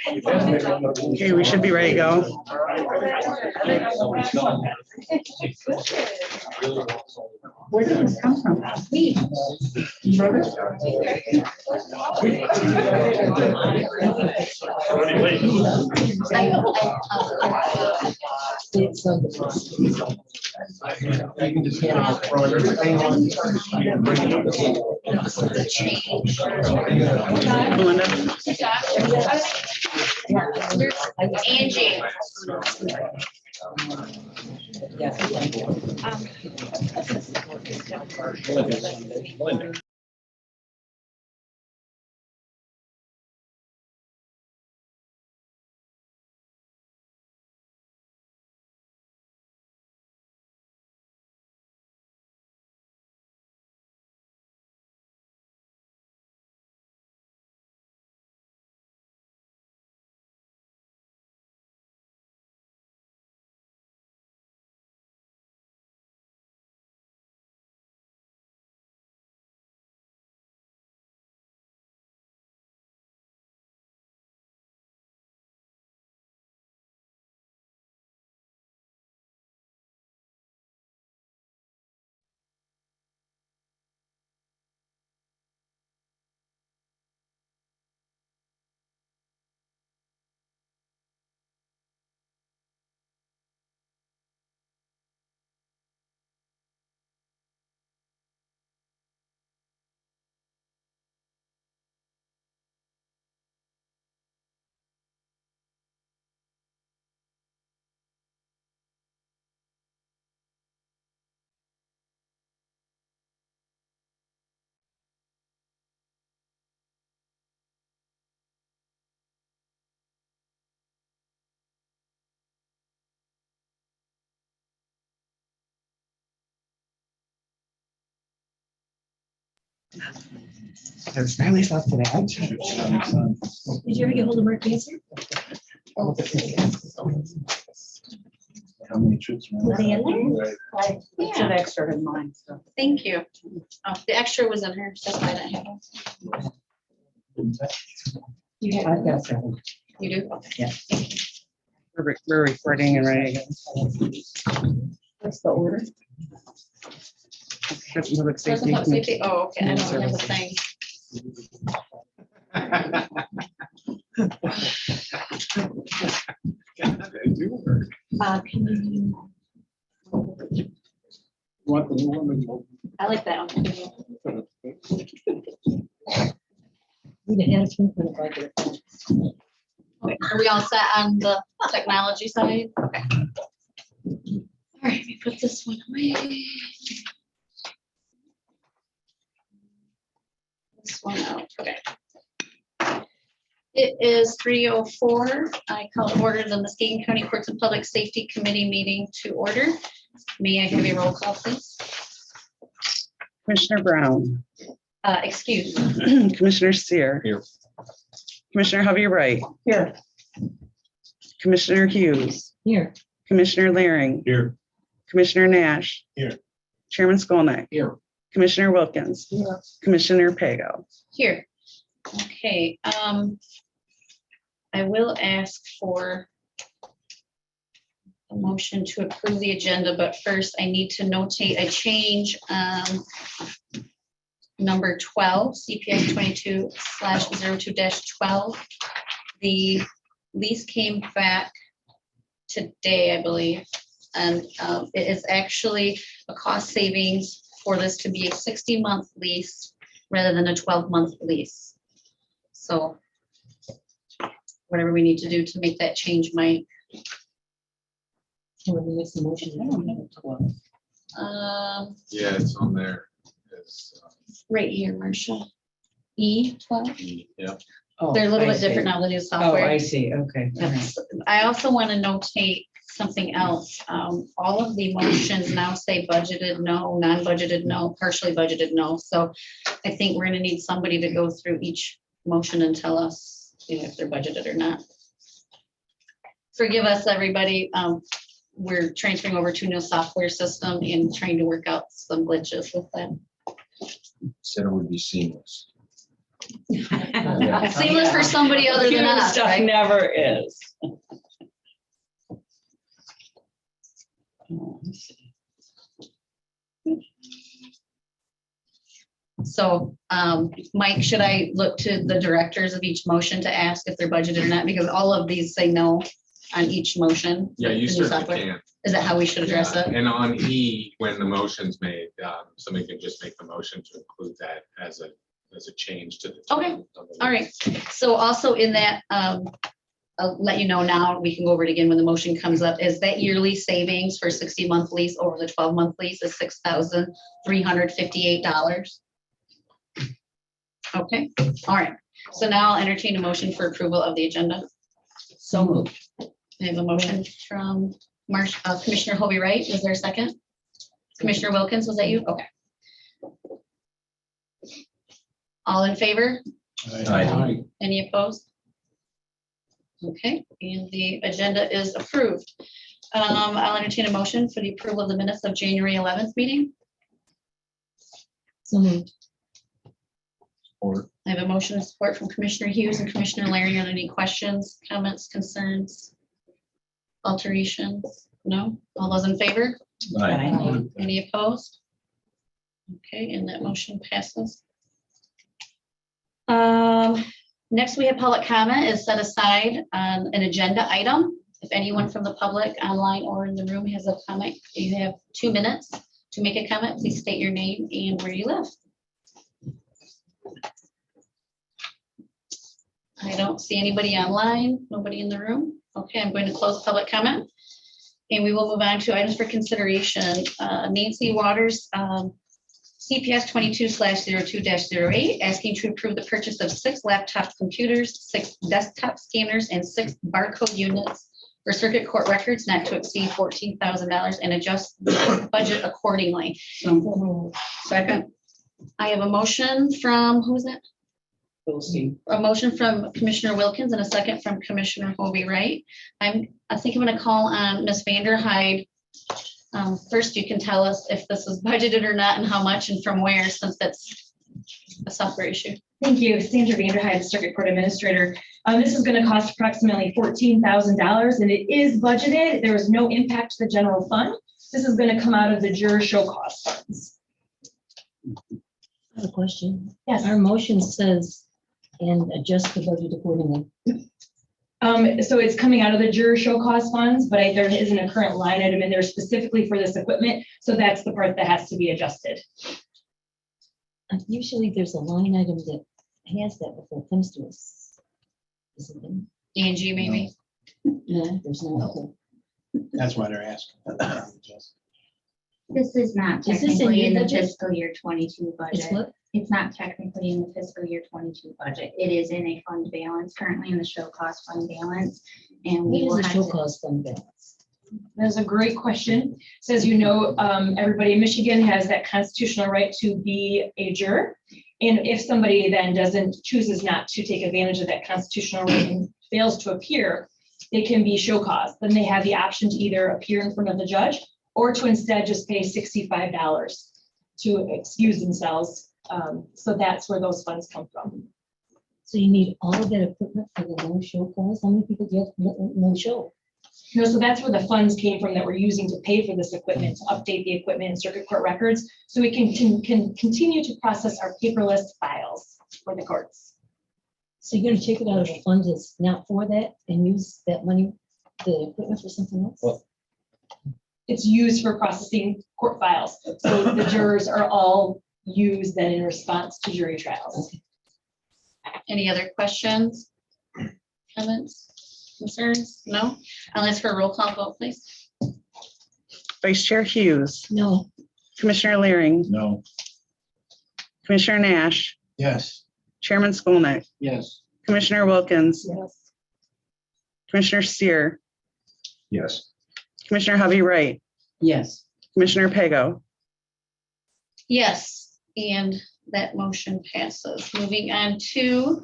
Okay, we should be ready to go. Where did this come from? You can just hand out from everything on. Angie. There's family stuff to that. Did you ever get hold of Mark Ganser? How many trips? Were they in there? It's an extra in mine, so. Thank you. Oh, the extra was in her, so I didn't have it. You have, I've got seven. You do? Okay. We're recording and ready to What's the order? go. Public Doesn't safety. have safety? Oh, okay, I don't have a thing. Can you? Want the new one? I like that one. Need a hand for the budget. Okay, are we all set on the technology side? Okay. All right, let me put this one away. This one out, okay. It is 3:04. I call to order the Muskegon County Courts and Public Safety Committee meeting to order. May I have a roll call, please? Commissioner Brown. Excuse me. Commissioner Sear. Here. Commissioner Hovey Wright. Here. Commissioner Hughes. Here. Commissioner Laring. Here. Commissioner Nash. Here. Chairman Skolnick. Here. Commissioner Wilkins. Here. Commissioner Pago. Here. Okay, I will ask for a motion to approve the agenda, but first I need to notate a change, number 12, CPS 22/02-12. The lease came back today, I believe, and it is actually a cost savings for this to be a 60-month lease rather than a 12-month lease. So whatever we need to do to make that change, Mike. Can we make the motion? Yeah, it's on there. It's, Right here, Marcia. E12. yeah. Oh, They're a little I bit different see. now, the new Oh, software. I see, okay. All right. Yes. I also want to notate something else. All of the motions now say budgeted no, non-budgeted no, partially budgeted no. So I think we're going to need somebody to go through each motion and tell us, you know, if they're budgeted or not. Forgive us, everybody. We're transferring over to a new software system and trying to work out some glitches with that. Said it would be seamless. Seamless for somebody other than Computer us, stuff right? never is. So, Mike, should I look to the directors of each motion to ask if they're budgeted or not? Because all of these say no on each motion. Yeah, the you new certainly software. can. Is that how we should address Yeah, it? And on E, when the motion's made, somebody can just make the motion to include that as a change to the. Okay, of the all right. So also in that, I'll let you know now, we can go over it again when the motion comes up, is that yearly savings for 60-month lease over the 12-month lease is $6,358. Okay, all right. So now I'll entertain a motion for approval of the agenda. So moved. I have a motion from Commissioner Hobie Wright. Was there a second? Commissioner Wilkins, was that you? Okay. All in favor? Aye. Any opposed? Okay, and the agenda is approved. I'll entertain a motion for the approval of the minutes of January 11th meeting. So moved. Or I have a motion of support from Commissioner Hughes and Commissioner Larry. Are there any questions, comments, concerns, alterations? No? All those in favor? Aye. Any opposed? Okay, and that motion passes. Next, we have public comment is set aside on an agenda item. If anyone from the public online or in the room has a comment, you have 2 minutes to make a comment. Please state your name and where you live. I don't see anybody online, nobody in the room. Okay, I'm going to close public comment. And we will move on to items for consideration. Nancy Waters, CPS 22/02-08, asking to approve the purchase of 6 laptop computers, 6 desktop scanners, and 6 barcode units for circuit court records not to exceed $14,000 and adjust the budget accordingly. Second. I have a motion from, who is that? A motion from Commissioner Wilkins and a second from Commissioner Hobie Wright. I think I'm going to call on Ms. Vanderhyde. First, you can tell us if this was budgeted or not and how much and from where, since that's a software issue. Thank you. Sandra Vanderhyde, Circuit Court Administrator. This is going to cost approximately $14,000 and it is budgeted. There is no impact to the general fund. This is going to come out of the juror show cost funds. I have a question. Yes. Our motion says, and adjust the budget accordingly. So it's coming out of the juror show cost funds, but there isn't a current line item in there specifically for this equipment. So that's the part that has to be adjusted. Usually there's a line item that has that before it comes to us. Isn't there? Angie, maybe? No, there's no. that's why they're asking. This is not Is this in technically your in the budget? fiscal year 22 It's budget. what? It's not technically in the fiscal year 22 budget. It is in a fund balance, currently in the show cost fund balance. And we will What is the have show to, cost fund balance? That's a great question. So as you know, everybody in Michigan has that constitutional right to be a juror. And if somebody then chooses not to take advantage of that constitutional right and fails to appear, they can be show cause. Then they have the option to either appear in front of the judge or to instead just pay $65 to excuse themselves. So that's where those funds come from. So you need all of that equipment for the no show cause? How many people get no show? No, so that's where the funds came from that we're using to pay for this equipment, to update the equipment and circuit court records, so we can continue to process our paperless files for the courts. So you're gonna take it out of a fund that's not for that and use that money, the equipment for something else? Well- It's used for processing court files. So the jurors are all used then in response to jury trials. Any other questions? Comments? Concerns? No? I'll ask for a roll call vote, please. Vice Chair Hughes, No, Commissioner Leering, No. Commissioner Nash, Yes. Chairman Skolnick, Yes. Commissioner Wilkins, yes, Commissioner Seer, Yes. Commissioner Hobie Wright, yes. Commissioner Pago. Yes, and that motion passes. Moving on to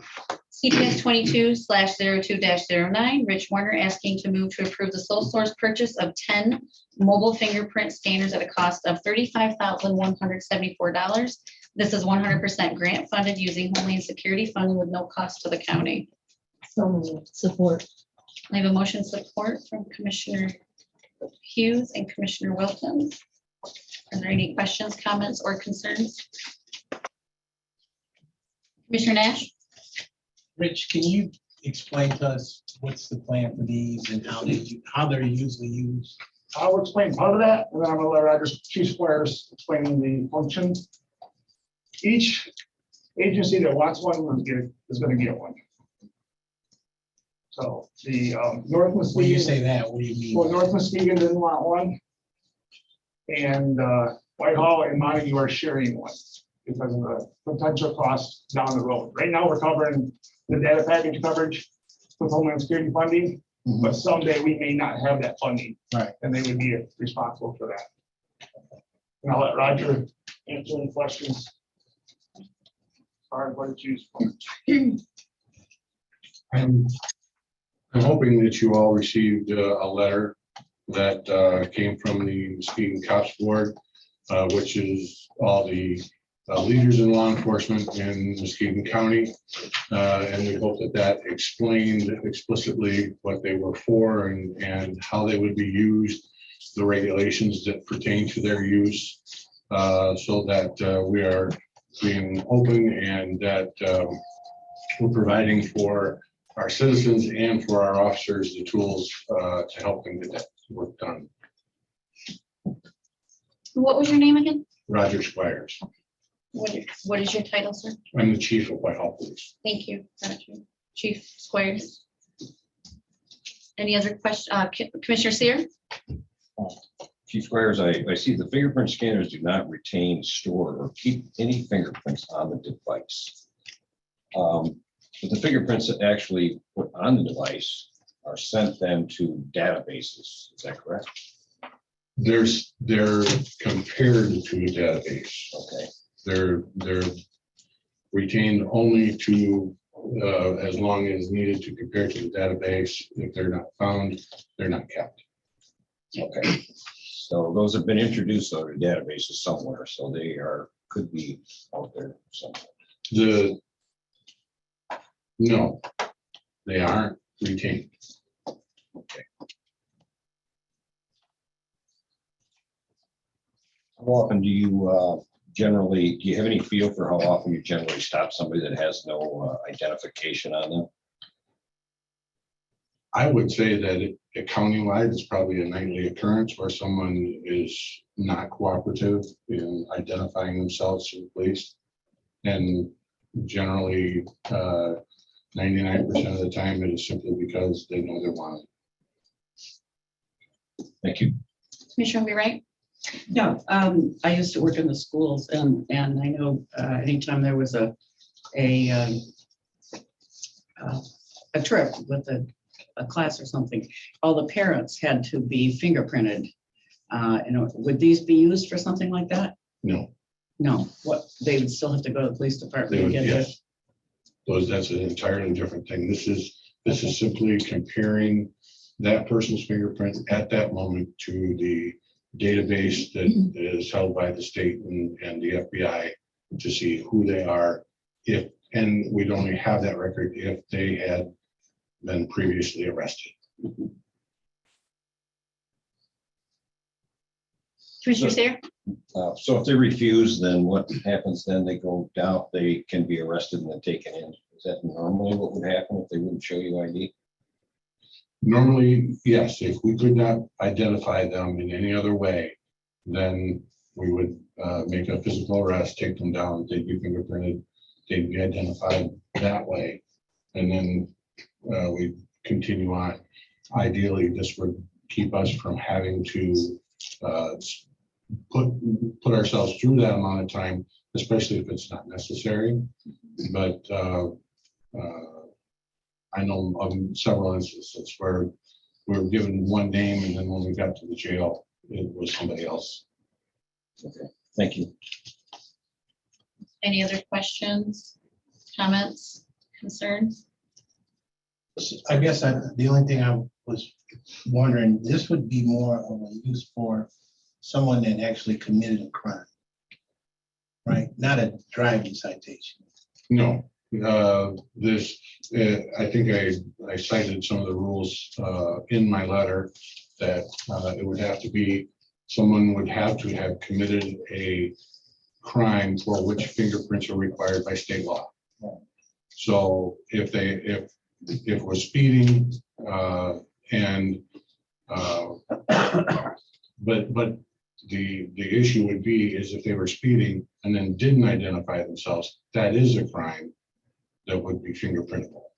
CPS 22/02-09, Rich Warner asking to move to approve the sole source purchase of 10 mobile fingerprint scanners at a cost of $35,174. This is 100% grant funded using Homeland Security funding with no cost to the county. So moved. Support. I have a motion support from Commissioner Hughes and Commissioner Wilkins. Are there any questions, comments, or concerns? Commissioner Nash? Rich, can you explain to us what's the plan for these and how they're usually used? I'll explain part of that, and then I'm gonna let our Chief Squires explain the function. Each agency that wants one is gonna get one. So the North When you say Muskegon, that, what do you mean? well, North Muskegon didn't want one. And Whitehall and Montague are sharing one because of the potential costs down the road. Right now, we're covering the data package coverage with Homeland Security funding, but someday we may not have that funding. Right. And they would be responsible for that. And I'll let Roger answer any questions. All right, what to choose from. I'm hoping that you all received a letter that came from the Muskegon Cops Board, which is all the leaders in law enforcement in Muskegon County. And we hope that that explained explicitly what they were for and how they would be used, the regulations that pertain to their use, so that we are being open and that we're providing for our citizens and for our officers the tools to help them get that work done. What was your name again? Roger Squires. What is your title, sir? I'm the chief of Whitehall Police. Thank you, Roger. Chief Squires. Any other question? Commissioner Seer? Chief Squires, I see the fingerprint scanners do not retain, store, or keep any fingerprints on the device. But the fingerprints that actually put on the device are sent then to databases. Is that correct? They're compared to a database. Okay. They're retained only to as long as needed to compare to the database. If they're not found, they're not kept. Okay. So those have been introduced to databases somewhere, so they could be out there somewhere. No, they aren't retained. Okay. How often do you do you have any feel for how often you generally stop somebody that has no identification on them? I would say that countywide, it's probably a nightly occurrence where someone is not cooperative in identifying themselves to the police. And generally, 99% of the time, it is simply because they know they're wanted. Thank you. Commissioner Wright? Yeah, I used to work in the schools and I know anytime there was a trip with a class or something, all the parents had to be fingerprinted. Would these be used for something like that? No, No, what, they would still have to go to the police department they and would, get yes. this? That's an entirely different thing. This is simply comparing that person's fingerprint at that moment to the database that is held by the state and the FBI to see who they are, and we'd only have that record if they had been previously arrested. Commissioner Seer? So if they refuse, then what happens then? They go down, they can be arrested and then taken in. Is that normally what would happen if they wouldn't show you ID? Normally, yes, if we could not identify them in any other way, then we would make a physical arrest, take them down, they'd be fingerprinted, they'd be identified that way. And then we continue on. Ideally, this would keep us from having to put ourselves through that amount of time, especially if it's not necessary. But I know of several instances where we were given one name and then when we got to the jail, it was somebody else. Okay, thank you. Any other questions, comments, concerns? I guess the only thing I was wondering, this would be more of a use for someone that actually committed a crime, right? Not a driving citation. No, this, I think I cited some of the rules in my letter that it would have to be, someone would have to have committed a crime for which fingerprints are required by state law. So if it was speeding and but the issue would be is if they were speeding and then didn't identify themselves, that is a crime that would be fingerprintable.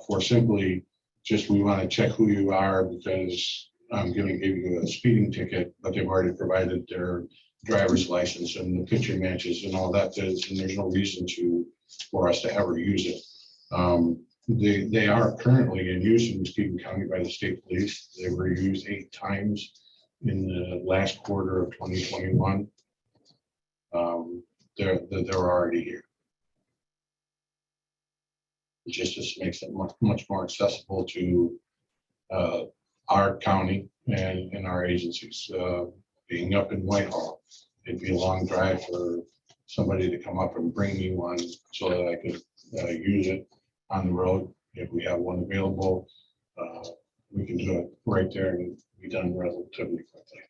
For simply just, we want to check who you are because I'm going to give you a speeding ticket, but they've already provided their driver's license and the picture matches and all that, and there's no reason for us to ever use it. They are currently in use in Muskegon County by the state police. They were used 8 times in the last quarter of 2021. They're already here. It just makes it much more accessible to our county and our agencies. Being up in Whitehall, it'd be a long drive for somebody to come up and bring me one so that I could use it on the road. If we have one available, we can do it right there and be done relatively quickly.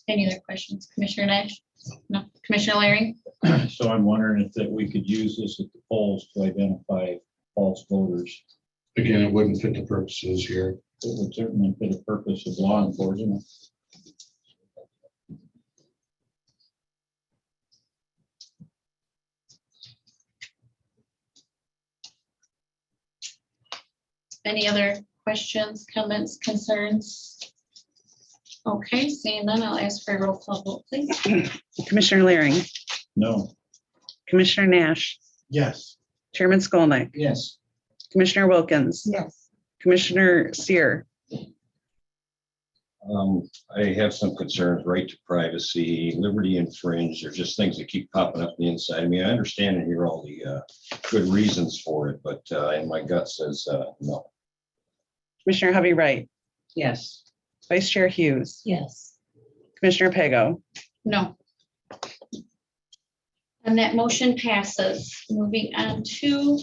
Any other questions? Commissioner Nash? No. Commissioner Larry? So I'm wondering if that we could use this at the polls to identify false voters. Again, it wouldn't fit the purposes here. It would certainly fit the purpose of law enforcement. Any other questions, comments, concerns? Okay, seeing none, I'll ask for a roll call vote, please. Commissioner Larry, No. Commissioner Nash, Yes. Chairman Skolnick, Yes. Commissioner Wilkins, Yes. Commissioner Seer. I have some concerns, right to privacy, liberty infringed. There's just things that keep popping up the inside of me. I understand and hear all the good reasons for it, but and my gut says no. Commissioner Hovey Wright, Yes. Vice Chair Hughes, Yes. Commissioner Pago, No. And that motion passes. Moving on to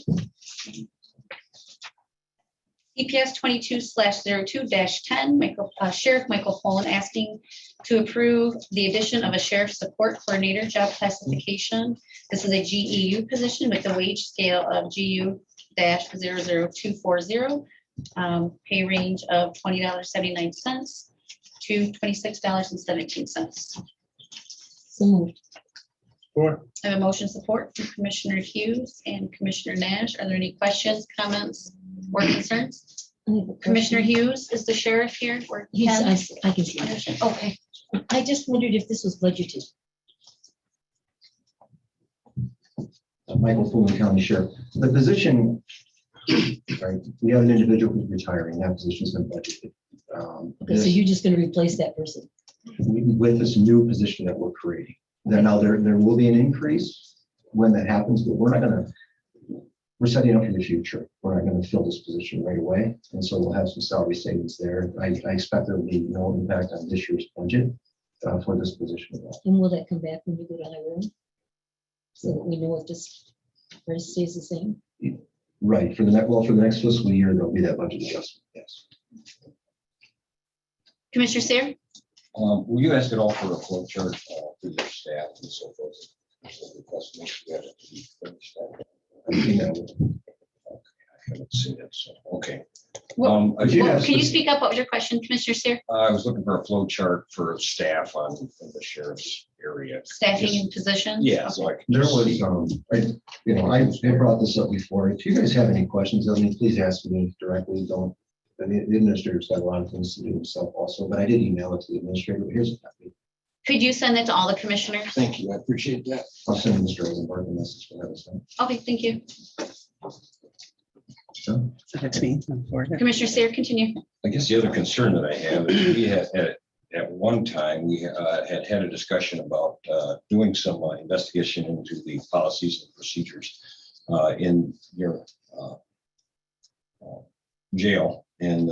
CPS 22/02-10, Sheriff Michael Pollan asking to approve the addition of a sheriff support coordinator job classification. This is a GEU position with the wage scale of GU-00240, pay range of $20.79 to $26.17. So moved. Support. I have a motion support from Commissioner Hughes and Commissioner Nash. Are there any questions, comments, or concerns? I have a question. Commissioner Hughes, is the sheriff here? Or Yes, Ken? I can see that. Okay, I just wondered if this was budgeted. Michael Fulton, County Sheriff. The position, right, we have an individual who's retiring. That position's been budgeted. Okay, so you're just gonna replace that person? With this new position that we're creating. Then now there will be an increase when that happens, but we're setting up for the future. We're not gonna fill this position right away. And so we'll have some salary savings there. I expect there will be no impact on this year's budget for this position at all. And will that come back when you go down the road? So that we know if this price stays the same? Right, for the next fiscal year, there'll be that budget adjustment, yes. Commissioner Seer? Will you ask it all for a flow chart for your staff and so forth? I haven't seen it, so, okay. Well, if you well, ask can you this- speak up? What was your question, Commissioner Seer? I was looking for a flow chart for staff in the sheriff's area. Staffing and positions? Yeah, so I can There just was, see. I brought this up before. If you guys have any questions of me, please ask me directly. Don't, the administrator's got a lot of things to do himself also, but I did email it to the administrator. Here's a copy. Could you send that to all the commissioners? Thank you, I appreciate that. I'll send Mr. Rosenberg a message for that. Okay, thank you. So, Send it to me. I'll forward it. Commissioner Seer, continue. I guess the other concern that I have is we had, at one time, we had a discussion about doing some investigation into the policies and procedures in your jail, and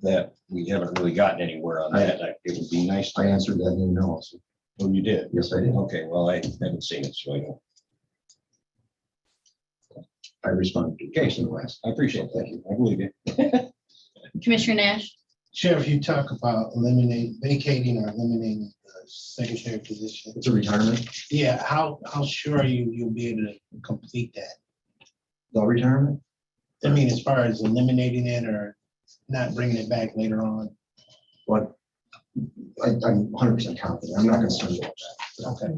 that we haven't really gotten anywhere on that. It would be nice. I answered that in email also. Oh, you did? Yes, I did. Okay, well, I haven't seen it, so I don't. I responded to Jason last. I appreciate that. I believe you. Commissioner Nash? Sheriff, you talk about vacating or eliminating the secretary position. It's a retirement. Yeah, how sure are you'll be able to complete that? The retirement? I mean, as far as eliminating it or not bringing it back later on? But I'm 100% confident. I'm not concerned about that. Okay.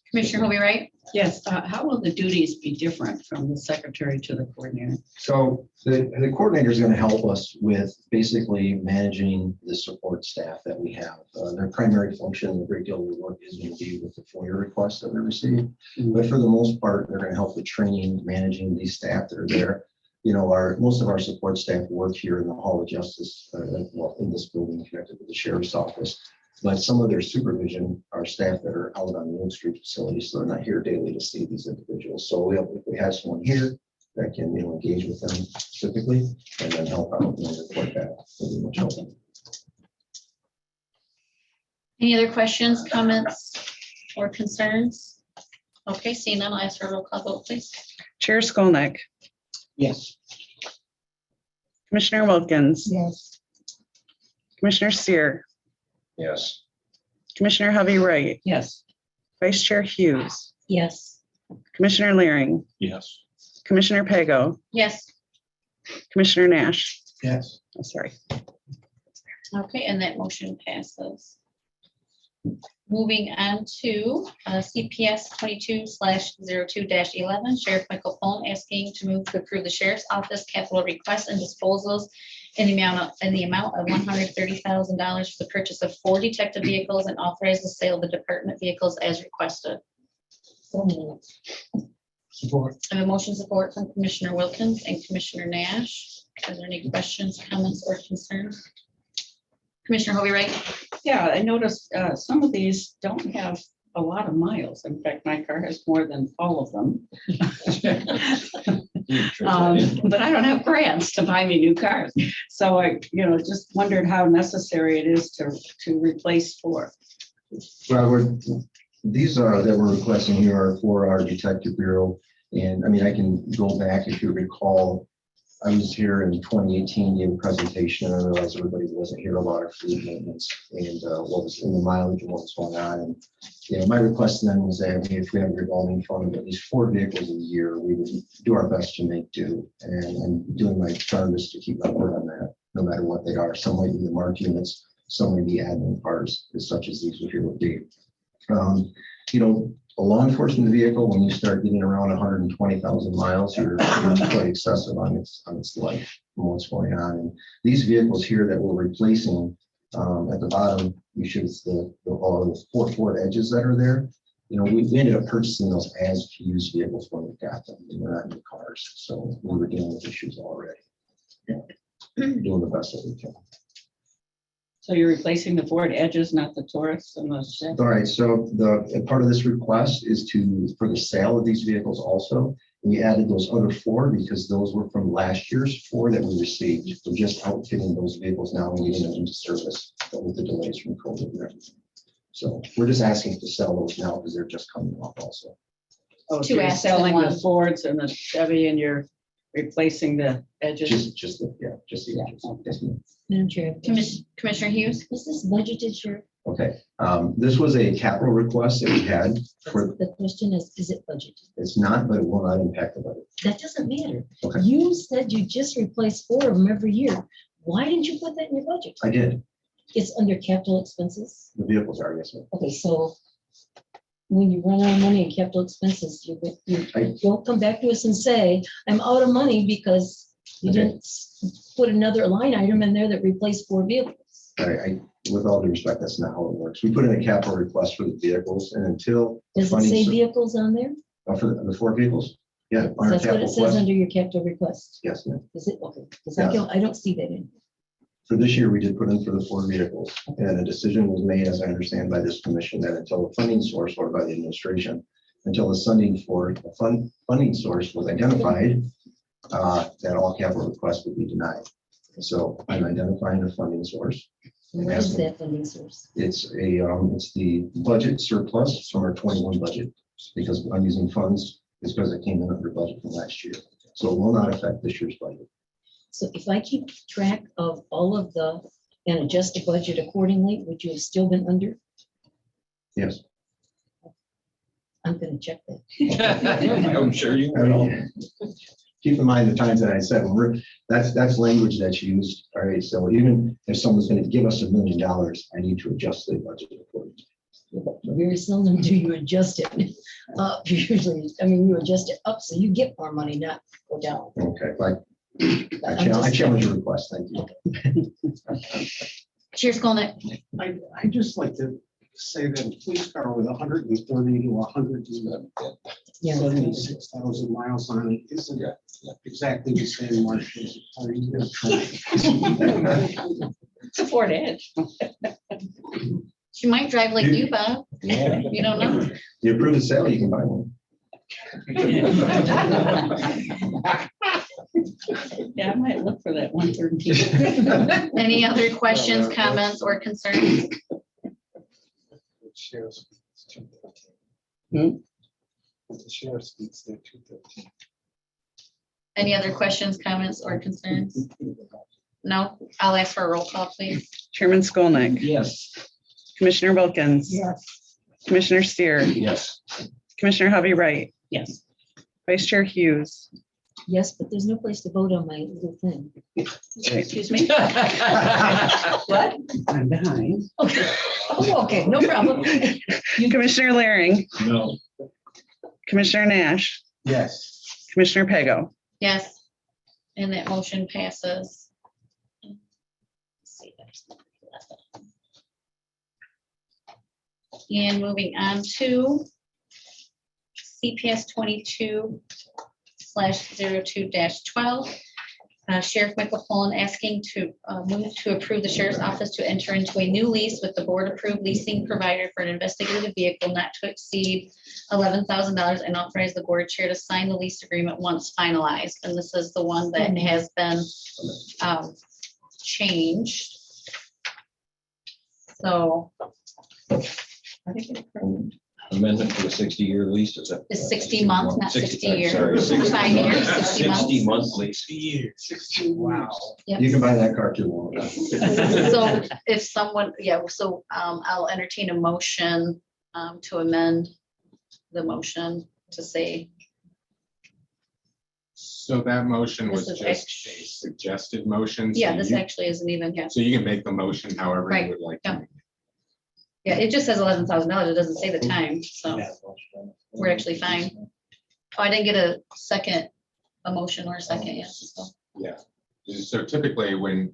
Commissioner Hobie Wright? Yes, how will the duties be different from the secretary to the coordinator? So the coordinator is going to help us with basically managing the support staff that we have. Their primary function, a great deal of the work is going to be with the FOIA requests that we receive. But for the most part, they're going to help with training, managing these staff that are there. You know, most of our support staff work here in the Hall of Justice, well, in this building connected with the sheriff's office. But some of their supervision are staff that are out on the Oak Street facility, so they're not here daily to see these individuals. So if we have someone here that can, engage with them specifically and then help out and report back, it'll be much helpful. Any other questions, comments, or concerns? Okay, seeing none, I'll ask for a roll call vote, please. Chair Skolnick, Yes. Commissioner Wilkins, Yes. Commissioner Seer, Yes. Commissioner Hovey Wright, Yes. Vice Chair Hughes, Yes. Commissioner Leering, Yes. Commissioner Pago, Yes, Commissioner Nash. Yes. Oh, sorry. okay, and that motion passes. Moving on to CPS 22/02-11, Sheriff Michael Pone asking to move to approve the sheriff's office capital requests and disposals in the amount of $130,000 for the purchase of 4 detective vehicles and authorize the sale of the department vehicles as requested. So moved. Support. I have a motion support from Commissioner Wilkins and Commissioner Nash. Are there any questions, comments, or concerns? Commissioner Hobie Wright? Yeah, I noticed some of these don't have a lot of miles. In fact, my car has more than all of them. But I don't have grants to buy me new cars. So I, just wondered how necessary it is to replace 4. Well, these are that we're requesting here are for our detective bureau. And I mean, I can go back if you recall. I was here in 2018, gave a presentation, and I realized everybody wasn't here about our fleet maintenance and what was in the mileage and what was going on. And my request then was that if we have a revolving fund of at least 4 vehicles a year, we would do our best to make do. And I'm doing my darndest to keep my word on that, no matter what they are. Some might be the marked units, some may be admin cars, such as these would here would be. A law enforcement vehicle, when you start getting around 120,000 miles, you're quite excessive on its life and what's going on. And these vehicles here that we're replacing, at the bottom, you should see all the 4 Ford Edges that are there. We ended up purchasing those as used vehicles when we got them. They're not new cars, so we were dealing with issues already. Doing the best that we can. So you're replacing the Ford Edges, not the Taurus and the Chevy? All right, so part of this request is for the sale of these vehicles also. We added those other 4 because those were from last year's 4 that we received. We're just outfitting those vehicles now and getting them into service with the delays from COVID and everything. So we're just asking to sell those now because they're just coming off also. Oh, so 2 you're asks selling and the 1. Fords and the Chevy and you're replacing the Edges? Just the edges. Yes, ma'am. Madam Chair. Commissioner Hughes? Was this budgeted, Sheriff? Okay, this was a capital request that we had for, The question is it budgeted? it's not, but it will not impact the budget. That doesn't matter. Okay. You said you just replace 4 of them every year. Why didn't you put that in your budget? I did. It's under capital expenses. The vehicles are, yes, ma'am. Okay, so when you run out of money in capital expenses, you don't come back to us and say, I'm out of money because you Okay. didn't put another line item in there that replaced 4 vehicles. With all due respect, that's not how it works. We put in a capital request for the vehicles and until. Does it funding say cer- vehicles on there? For the 4 vehicles? Yeah. on our That's what capital it says request. under your capital request. Yes, ma'am. Is it? Okay, because Yes. I don't see that in. For this year, we did put in for the 4 vehicles, and a decision was made, as I understand, by this commission that until the funding source or by the administration, until the funding source was identified, that all capital requests would be denied. So I'm identifying the funding source. What is that funding source? It's the budget surplus from our 21 budget, because I'm using funds, it's because it came in under budget from last year. So it will not affect this year's budget. So if I keep track of all of the, and adjust the budget accordingly, would you have still been under? Yes. I'm gonna check that. I'm sure you I will. mean, keep in mind the times that I said, that's language that's used. All right, so even if someone's gonna give us $1 million, I need to adjust the budget accordingly. Very seldom do you adjust it up. Usually, I mean, you adjust it up so you get more money, not go down. Okay, but I I'm just- challenge your request. Thank you. Cheers, Skolnick. I just like to say that a police car with 130 to 176,000 miles on it isn't exactly the same mark as a car you have. It's a Ford Edge. She might drive like you, Bob. Yeah. You don't know. You approve the sale, you can buy one. Yeah, I might look for that 113. Any other questions, comments, or concerns? The sheriff speaks there 213. Any other questions, comments, or concerns? No, I'll ask for a roll call, please. Chairman Skolnick, Yes. Commissioner Wilkins, Yes. Commissioner Steer, Yes. Commissioner Hovey Wright, Yes. Vice Chair Hughes. Yes, but there's no place to vote on my little thing. Excuse me? What? I'm behind. Okay, oh, okay, no problem. Commissioner Laring, No. Commissioner Nash, Yes. Commissioner Pego. Yes, and that motion passes. Let's see, there's nothing left. And moving on to CPS 22/02-12. Sheriff Michael Pollan asking to move to approve the sheriff's office to enter into a new lease with the board-approved leasing provider for an investigative vehicle not to exceed $11,000 and authorize the board chair to sign the lease agreement once finalized. And this is the one that has been changed. So I think it's approved. Amendment to a 60-year lease, is that? It's 60 months, not 60 years. Sorry, 60 5 years, months. 60 months. 60 month lease. 16. Wow. Yep. You can buy that car too. So if someone, I'll entertain a motion to amend the motion to say, So that motion was This is just ex- a suggested motion. so yeah, this you- actually isn't even, yeah. So you can make the motion however Right, you would like. yeah. to make it. Yeah, it just says $11,000. It doesn't say the time, so we're actually fine. Oh, I didn't get a motion or a second yet. So. Yeah, so typically when,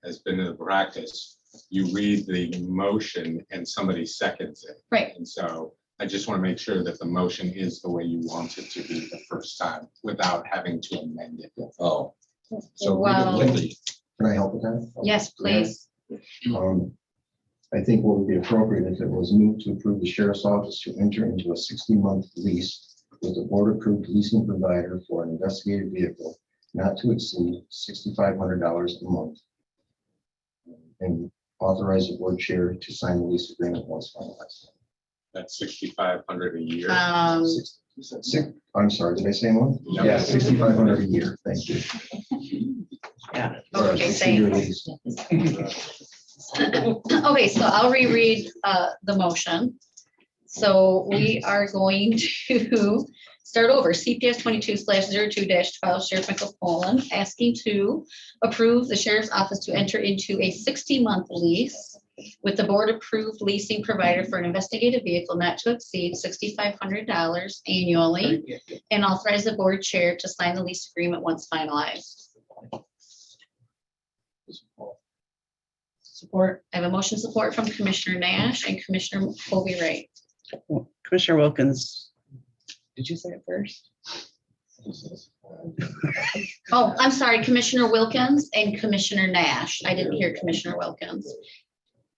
has been the practice, you read the motion and somebody seconds it. Right. And so I just want to make sure that the motion is the way you want it to be the first time without having to amend it. Oh. So read it Well, quickly. Can I help with that? yes, please. I think what would be appropriate if it was moved to approve the sheriff's office to enter into a 60-month lease with a board-approved leasing provider for an investigative vehicle not to exceed $6,500 a month. And authorize the board chair to sign the lease agreement once finalized. That's 6,500 a year. I'm sorry, did I say one? Yep. Yeah, 6,500 a year, thank you. Yeah. Or a Okay, 60-year lease. Okay, so I'll reread the motion. So we are going to start over. CPS 22/02-12, Sheriff Michael Pollan asking to approve the sheriff's office to enter into a 60-month lease with the board-approved leasing provider for an investigative vehicle not to exceed $6,500 annually, and authorize the board chair to sign the lease agreement once finalized. Support. I have a motion support from Commissioner Nash and Commissioner Colby Wright. Commissioner Wilkins. Did you say it first? Oh, I'm sorry, Commissioner Wilkins and Commissioner Nash. I didn't hear Commissioner Wilkins.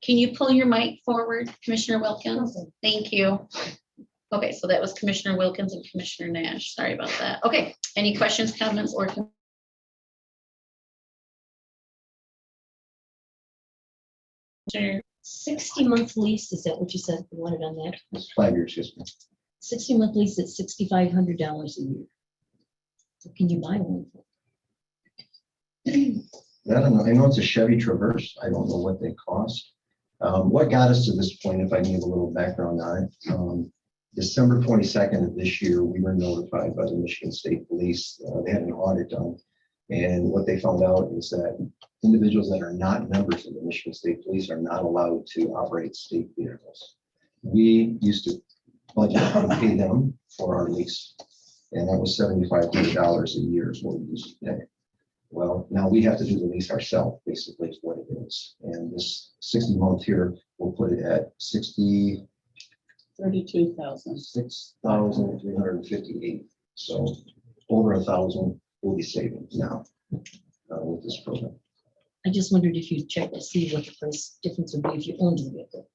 Can you pull your mic forward, Commissioner Wilkins? Thank you. Okay, so that was Commissioner Wilkins and Commissioner Nash. Sorry about that. Okay, any questions, comments, or? 60-month lease, is that what you said you wanted on that? It's 5 years, yes, ma'am. 60-month lease at $6,500 a year. So can you buy one? I don't know. I know it's a Chevy Traverse. I don't know what they cost. What got us to this point, if I can give a little background on it, December 22nd of this year, we were notified by the Michigan State Police. They had an audit done. And what they found out is that individuals that are not members of the Michigan State Police are not allowed to operate state vehicles. We used to budget and pay them for our lease. And that was $7,500 a year is what we used to pay. Well, now we have to do the lease ourselves, basically is what it is. And this 60-month here, we'll put it at 32,000. 6,358. So over 1,000 we'll be saving now with this program. I just wondered if you checked to see what the price difference would be if you owned the vehicle.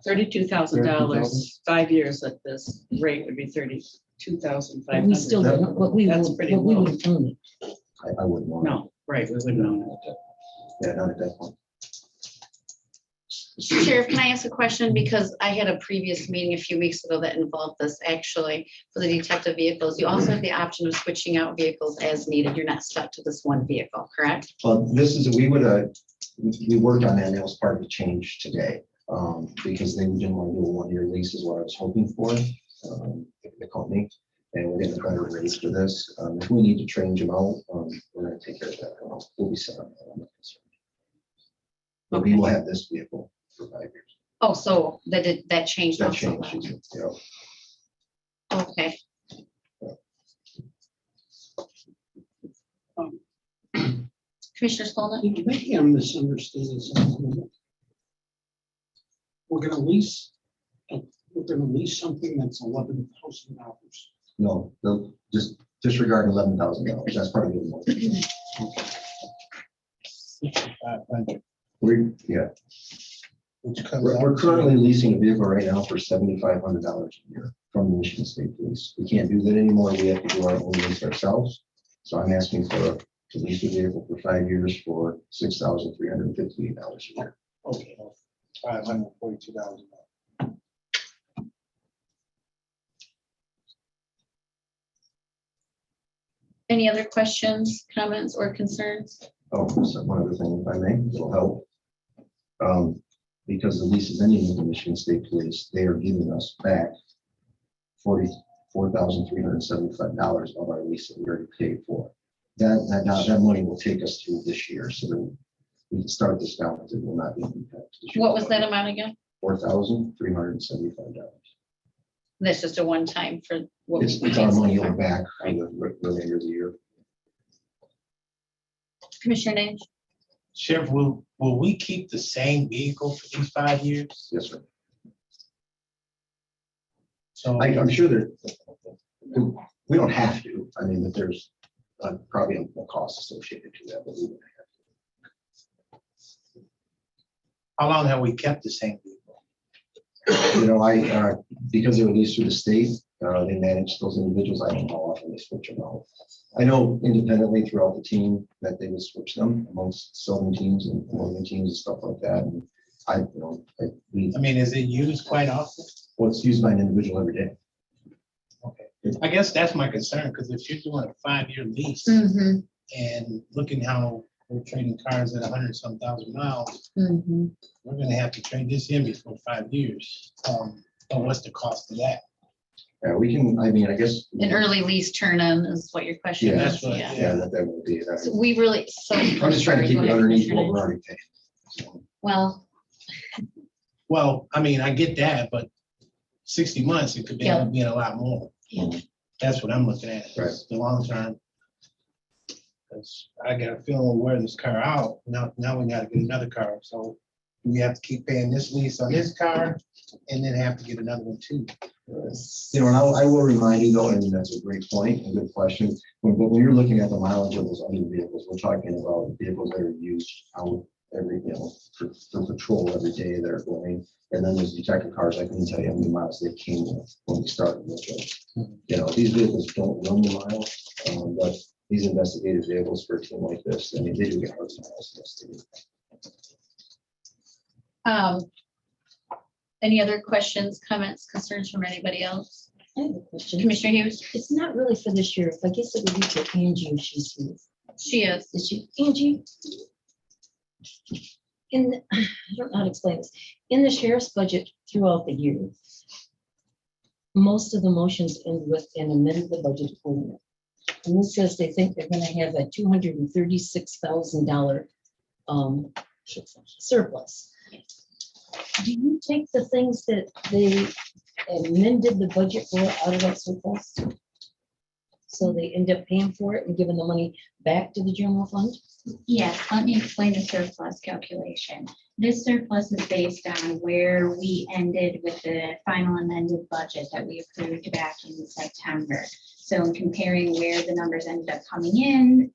$32,000, 5 years at this rate would be But we 32,500. still don't, but we That's would, pretty but we low. would own it. I wouldn't want. No, right, we wouldn't own it. Yeah, not at that point. Sheriff, can I ask a question? Because I had a previous meeting a few weeks ago that involved this actually for the detective vehicles. You also have the option of switching out vehicles as needed. You're not stuck to this one vehicle, correct? Well, this is, we worked on that and that was part of the change today. Because they didn't want to do a 1-year lease is what I was hoping for, the company. And we're getting a better rate for this. If we need to change them out, we're going to take care of that. We'll be set up. I'm not concerned. But we will have this vehicle for 5 years. Oh, so that changed That also. changed, yeah. Okay. Commissioner Spelman? Maybe I'm misunderstanding something. We're gonna lease something that's $11,000. No, they'll just disregard $11,000. That's probably the most. Yeah, Which comes we're out to- currently leasing a vehicle right now for $7,500 a year from the Michigan State Police. We can't do that anymore. We have to do our own lease ourselves. So I'm asking to lease a vehicle for 5 years for $6,358 a year. Okay, $542. Any other questions, comments, or concerns? Oh, so one other thing, if I may, it'll help. Because the lease is ending with the Michigan State Police, they are giving us back $44,375 of our lease that we already paid for. That money will take us through this year, so that we can start this down, because it will not be impacted. What was that amount again? $4,375. That's just a one-time for what we It's paid our so money far. over back for the remainder of the year. Commissioner Nash? Sheriff, will we keep the same vehicle for these 5 years? Yes, sir. So I'm sure that we don't have to. I mean, that there's probably a cost associated to that, but we wouldn't have how long have we kept the same vehicle? to. You know, because they were leased through the state, they manage those individuals. I don't know how often they switch them out. I know independently throughout the team that they would switch them amongst southern teams and northern teams and stuff like that. And I mean, is it used quite often? well, it's used by an individual every day. Okay, I guess that's my concern, because if you're doing a 5-year lease Mm-hmm. and looking how we're trading cars at 100-some thousand miles, Mm-hmm. we're gonna have to trade this in before 5 years. But what's the cost of that? Yeah, we can, I mean, I guess. An early lease turn-in is what your question Yeah, is. that's what- Yeah. Yeah, that would be. So we really, so. I'm just trying to keep it underneath what we're already paying. So, Well, Well, I mean, I get that, but 60 months, it could end up being a lot more. Yeah. That's what I'm looking at, Right. is the long term. Because I got a feeling we'll wear this car out. Now we gotta get another car. So we have to keep paying this lease on this car and then have to get another one too. You know, and I will remind you though, and that's a great point, a good question. But when you're looking at the mileage of those other vehicles, we're talking about vehicles that are used out every, for patrol every day that are going. And then there's detective cars, I couldn't tell you how many miles they came with when we started with it. These vehicles don't run the miles, but these investigative vehicles for a team like this, I mean, they do get hard miles. Yes, they do. Any other questions, comments, concerns from anybody else? I have a question. Commissioner Hughes? It's not really for the sheriff. I guess it would be for Angie if she's here. She is. Is she, Angie? I don't know how to explain this. In the sheriff's budget throughout the year, most of the motions end with an amend the budget accordingly. And this says they think they're gonna have a $236,000 surplus. Do you take the things that they amended the budget for out of that surplus? So they end up paying for it and giving the money back to the general fund? Yes, let me explain the surplus calculation. This surplus is based on where we ended with the final amended budget that we approved back in September. So in comparing where the numbers ended up coming in,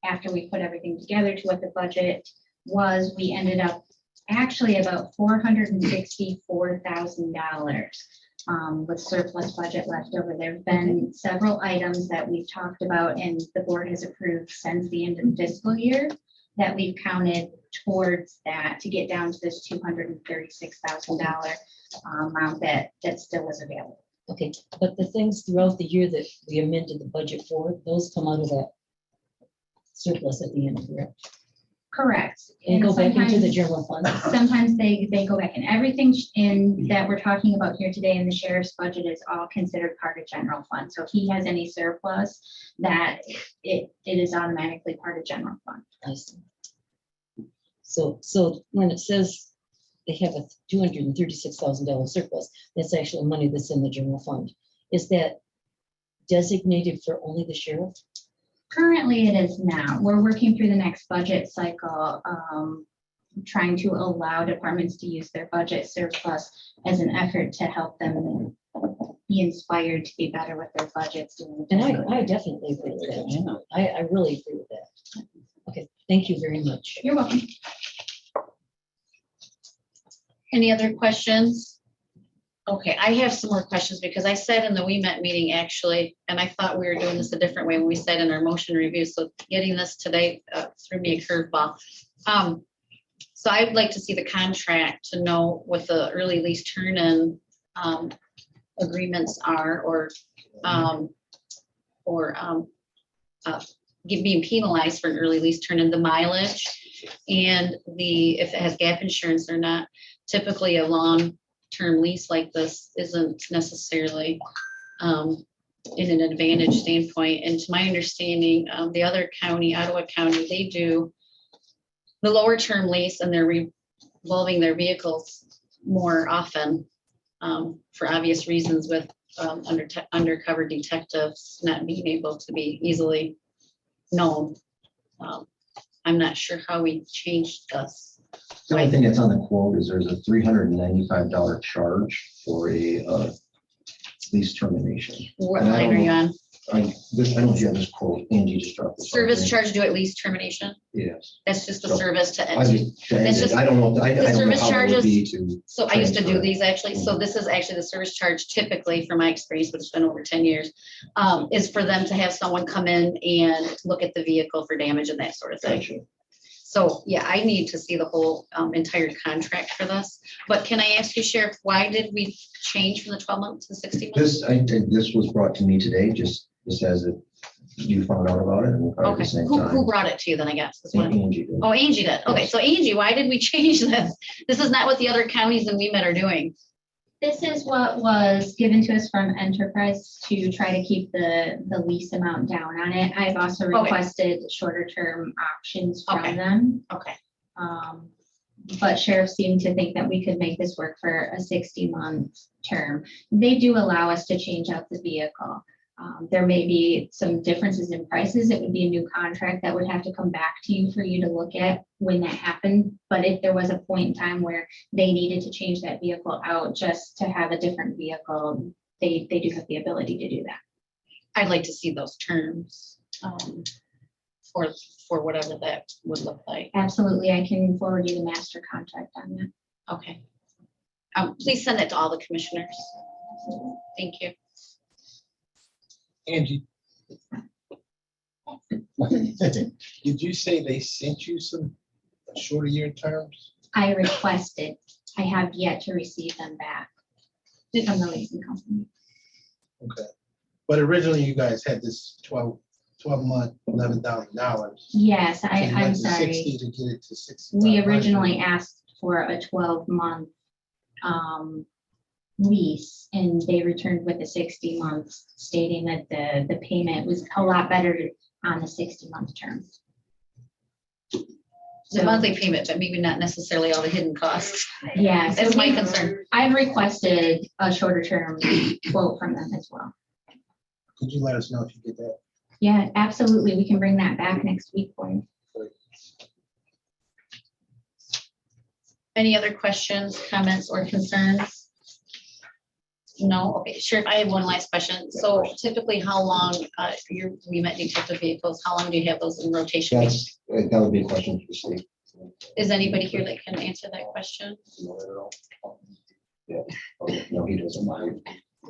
after we put everything together to what the budget was, we ended up actually about $464,000 with surplus budget left over. There have been several items that we've talked about and the board has approved since the end of the fiscal year that we've counted towards that to get down to this $236,000 amount that still is available. Okay, but the things throughout the year that we amended the budget for, those come out of that surplus at the end, correct? Correct. And go back into the sometimes- general fund? Sometimes they go back, and everything in that we're talking about here today in the sheriff's budget is all considered part of general fund. So if he has any surplus, that it is automatically part of general fund. I see. So when it says they have a $236,000 surplus, that's actual money that's in the general fund. Is that designated for only the sheriff? Currently, it is now. We're working through the next budget cycle, trying to allow departments to use their budget surplus as an effort to help them be inspired to be better with their budgets. And I definitely agree with that. I really agree with that. Okay, thank you very much. You're welcome. Any other questions? Okay, I have some more questions because I said in the We Met meeting actually, and I thought we were doing this a different way when we said in our motion review. So getting this today threw me a curveball. So I'd like to see the contract to know what the early lease turn-in agreements are, or being penalized for an early lease turn-in, the mileage, and if it has gap insurance or not. Typically, a long-term lease like this isn't necessarily in an advantage standpoint. And to my understanding, the other county, Ottawa County, they do the lower term lease and they're revolving their vehicles more often for obvious reasons with undercover detectives not being able to be easily known. I'm not sure how we changed this. The only thing that's on the quote is there's a $395 charge for a lease termination. What And I line don't are you know- on? I don't know if you have this quote, Angie just dropped this. Service charge due at lease termination? Yes. That's just a So, service to I end. just, just- I don't know, I the don't know service how that would charges- be to. So I used to do transfer. these actually. So this is actually the service charge typically, from my experience, which has been over 10 years, is for them to have someone come in and look at the vehicle for damage and that sort of thing. Gotcha. So, yeah, I need to see the whole entire contract for this. But can I ask you, Sheriff, why did we change from the 12 months to 60 months? This was brought to me today, just as it, you found out about it and probably at Okay, the same who time. brought it to you then, I guess? is what I'm- Angie did. Oh, Angie did. Okay, so Angie, why did we change this? This is not what the other counties and We Met are doing. This is what was given to us from Enterprise to try to keep the lease amount down on it. I've also Okay. requested shorter term options Okay. from them. Okay, But sheriff seemed to think that we could make this work for a 60-month term. They do allow us to change out the vehicle. There may be some differences in prices. It would be a new contract that would have to come back to you for you to look at when that happened. But if there was a point in time where they needed to change that vehicle out just to have a different vehicle, they do have the ability to do that. I'd like to see those terms for whatever that would look like. Absolutely, I can forward you the master contract on that. Okay. Please send it to all the commissioners. Thank you. Angie. Did you say they sent you some shorter year terms? I requested, I have yet to receive them back from the leasing company. Okay. But originally you guys had this 12-month, $11,000. Yes, So you I'm went to sorry. 60 to get it to 60. We originally asked for a 12-month lease, and they returned with a 60 months, stating that the payment was a lot better on the 60-month term. The monthly payment, but maybe not necessarily all the hidden costs. Yeah, so That's my concern. I've requested a shorter term quote from them as well. Could you let us know if you get that? Yeah, absolutely. We can bring that back next week for you. Any other questions, comments, or concerns? No? Okay, Sheriff, I have one last question. So typically, how long, we met detective vehicles, how long do you have those in rotation? That would be a question for the state. Is anybody here that can answer that question? Yeah, no, he doesn't mind.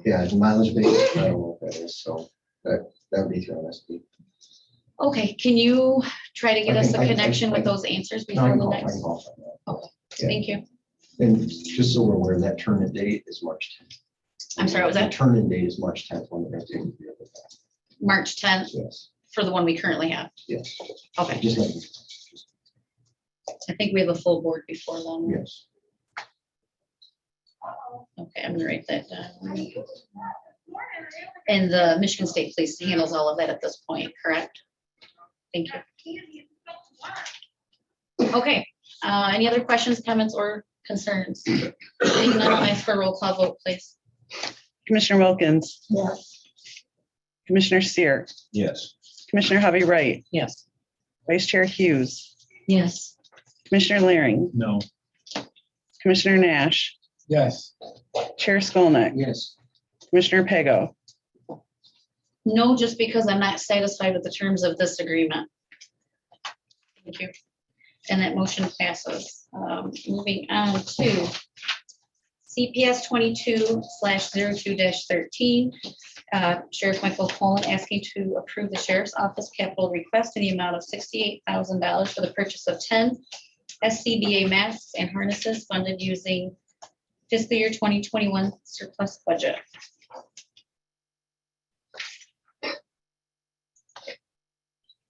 Yeah, it's mileage based, I don't know what that is, so that would be through MSP. Okay, can you try to get I us can- a I- connection I- with those answers No, I before can the call, I can next? call from that. Okay, Yeah. thank you. And just so we're aware, that turn-in date is March 10th. I'm sorry, what was The that? turn-in date is March 10th when they're going to do it. March 10th Yes, for the one we currently have. yes, Okay, just like, I think we have a full board before then. yes. Okay, I'm gonna write that down. And the Michigan State Police handles all of that at this point, correct? Thank you. Okay, any other questions, comments, or concerns? Seeing none, I'll ask for a roll call vote, please. Commissioner Wilkins, Yes. Commissioner Seer, Yes. Commissioner Javi Wright, Yes. Vice Chair Hughes, Yes. Commissioner Laring, No. Commissioner Nash, Yes. Chair Skolnick, Yes. Commissioner Pego. No, just because I'm not satisfied with the terms of this agreement. Thank you. And that motion passes. Moving on to CPS 22/02-13. Sheriff Michael Colon asking to approve the sheriff's office capital request in the amount of $68,000 for the purchase of 10 SCBA masks and harnesses funded using fiscal year 2021 surplus budget.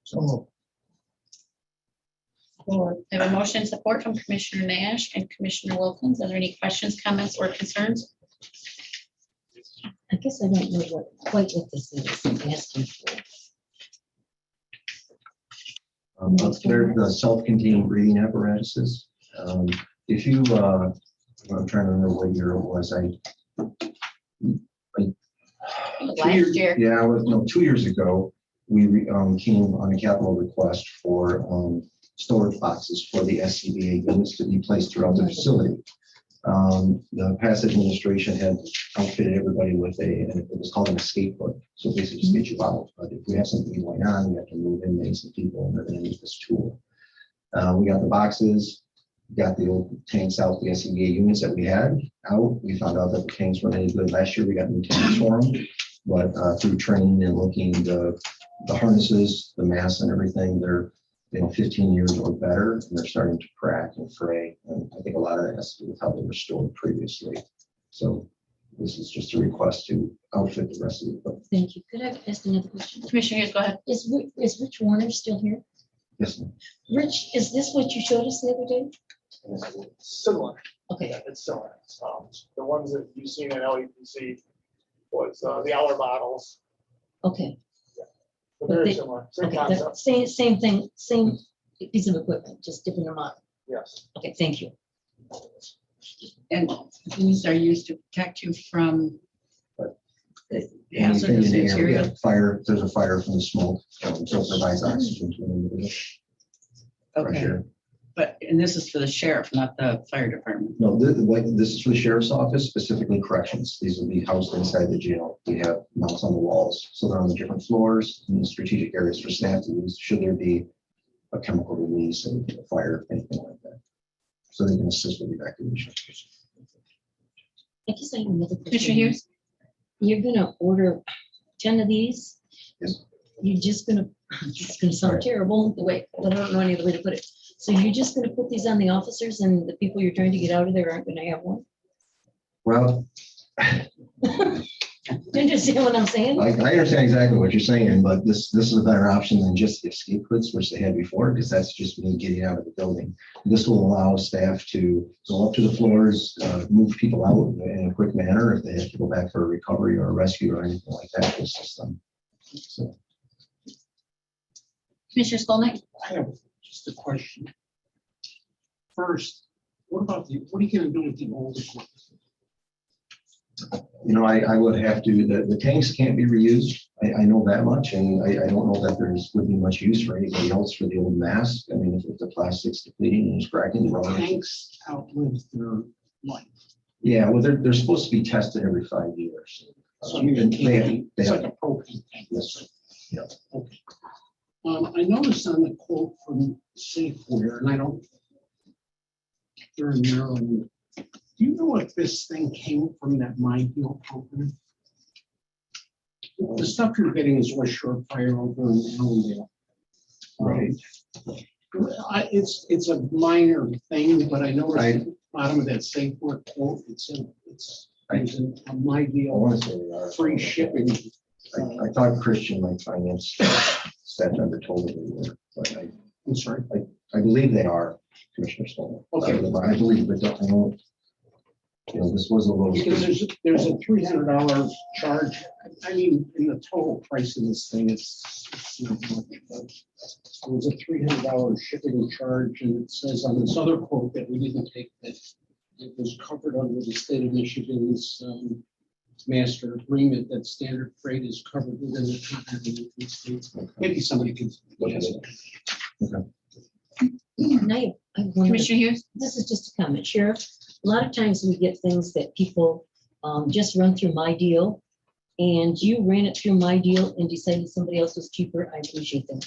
So I have a motion support from Commissioner Nash and Commissioner Wilkins. Are there any questions, comments, or concerns? I guess I don't know quite what this is I'm asking for. They're the self-contained breathing apparatuses. If you, I'm trying to remember what year it was, Last year. Yeah, no, 2 years ago, we came on a capital request for storage boxes for the SCBA units to be placed throughout the facility. The past administration had outfitted everybody with it was called an escape hood. So basically just get you out. But if we have something going on, we have to move inmates and people, and they're going to use this tool. We got the boxes, got the old tanks out, the SCBA units that we had out. We found out that the tanks weren't any good last year. We got new tanks for them. But through training and looking, the harnesses, the masks and everything, they're 15 years or better, and they're starting to crack and fray. And I think a lot of that has to do with how they were stored previously. So this is just a request to outfit the rest of the equipment. Thank you. Could I ask another question? Commissioner Hughes, go ahead. Is Rich Warner still here? Yes, ma'am. Rich, is this what you showed us the other day? Similar. Okay, Yeah, it's similar. The ones that you've seen at LEPC was the Aller models. okay. But But very they- similar, same Okay, concept, same thing, same piece of equipment, just different amount. yes. Okay, thank you. And these are used to protect you from Anything hazardous in the air, material. yeah, fire, if there's a fire from the smoke, so it provides oxygen to an individual. Fresh Okay, air. but, and this is for the sheriff, not the fire department. No, this is for the sheriff's office, specifically corrections. These will be housed inside the jail. We have mounts on the walls, so they're on the different floors and the strategic areas for staff to use should there be a chemical release, a fire, anything like that. So they can assist with evacuation. I guess I have another Commissioner question. Hughes? You're gonna order 10 of these? Yes. You're just gonna, it's gonna sound terrible, the way, but I don't know any other way to put it. So you're just gonna put these on the officers and the people you're trying to get out of there aren't gonna have one? Well, Do you understand what I'm saying? I understand exactly what you're saying, but this is a better option than just the escape routes, which they had before, because that's just me getting out of the building. This will allow staff to go up to the floors, move people out in a quick manner if they have to go back for a recovery or a rescue or anything like that. This system. So, Commissioner Skolnick? I have just a question. First, what are you gonna do with the old equipment? you know, I would have to, the tanks can't be reused. I know that much, and I don't know that would be much use for anybody else for the old mask. I mean, if the plastic's depleting and it's cracking, the rubber. Tanks outlive their life. Yeah, well, they're supposed to be tested every 5 years. So I mean, And it can't be, they it's have- like a propane tank. Yes, sir. Yeah. Okay. I noticed on the quote from Safeware, and I don't, they're in Maryland. Do you know if this thing came from that My Deal company? The stuff you're getting is West Shore Fire over in Allendale. Right. It's a minor thing, but I noticed at the bottom of that Safeware quote, it's a My I Deal want to say they are. free shipping. I thought Christian, my finance staff member, told me they were, but I'm sorry. I believe they are, Commissioner Stoll. Okay. I believe, but I don't, you know, this was a little. Because there's a $300 charge. I mean, in the total price of this thing, it's not much, but it was a $300 shipping charge, and it says on this other quote that we didn't take that it was covered under the state of Michigan's master agreement that standard freight is covered within the continental United States. Maybe somebody can look at it. And I have one other- Commissioner Hughes? This is just a comment, Sheriff. A lot of times we get things that people just run through My Deal, and you ran it through My Deal and decided somebody else was cheaper. I appreciate that.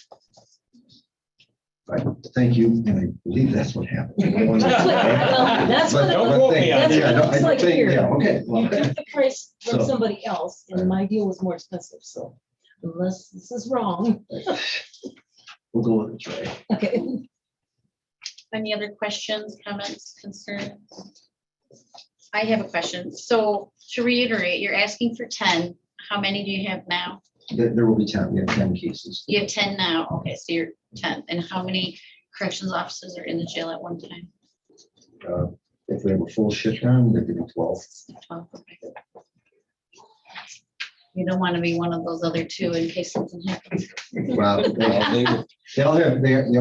Thank you, and I believe that's what happened. Well, that's what it But looks thank- That's yeah, what no, it looks I like think- here. Yeah, okay. You well, took the price from So- somebody else, and My Deal was more expensive, so unless this is wrong. We'll go with it, right? Okay. Any other questions, comments, concerns? I have a question. So to reiterate, you're asking for 10. How many do you have now? There will be 10, we have 10 cases. You have 10 now. Okay, so you're 10. And how many corrections officers are in the jail at one time? If we have a full shift time, there could be 12. 12, okay. You don't want to be one of those other two in case something happens. Well, they'll